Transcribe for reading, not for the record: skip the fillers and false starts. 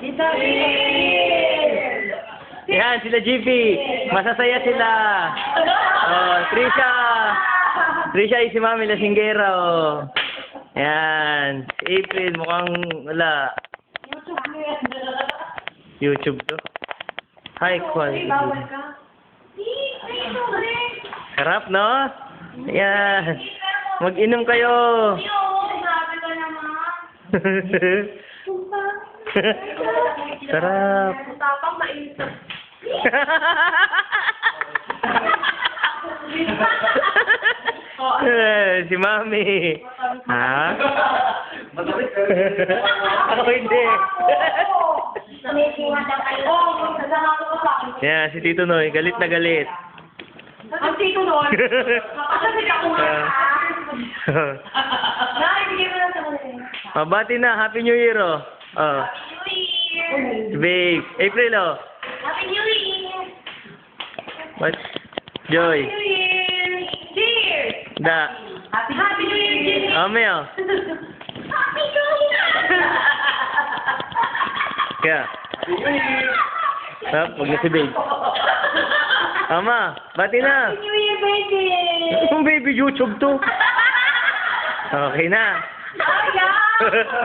Tita Will! Yan, sila GP. Masasaya sila. Oh, Trisha. Trisha ay si Mami Lasinggera, oh. Yan. Si April, mukhang wala. YouTube to. High quality. Bawal ka. Sarap, no? Yan. Mag-inom kayo. Grabe ka naman. Sarap. Tapang mainit. Si Mami. Ha? Ako hindi. Yan, si Tito Noy. Galit na galit. Ang tito nun. Kapatid ako nga. Hindi mo lang sa kanila. Mabati na. Happy New Year, oh. Oh. Babe. April, oh. Happy New Year! What? Joy. Happy New Year! Cheers! Da. Happy New Year! Cheers! Ame, oh. Happy New Year! Kaya. Wag na si Babe. Ama, bati na. Happy New Year, baby! Yung baby YouTube to. Okay na. Ay, yeah!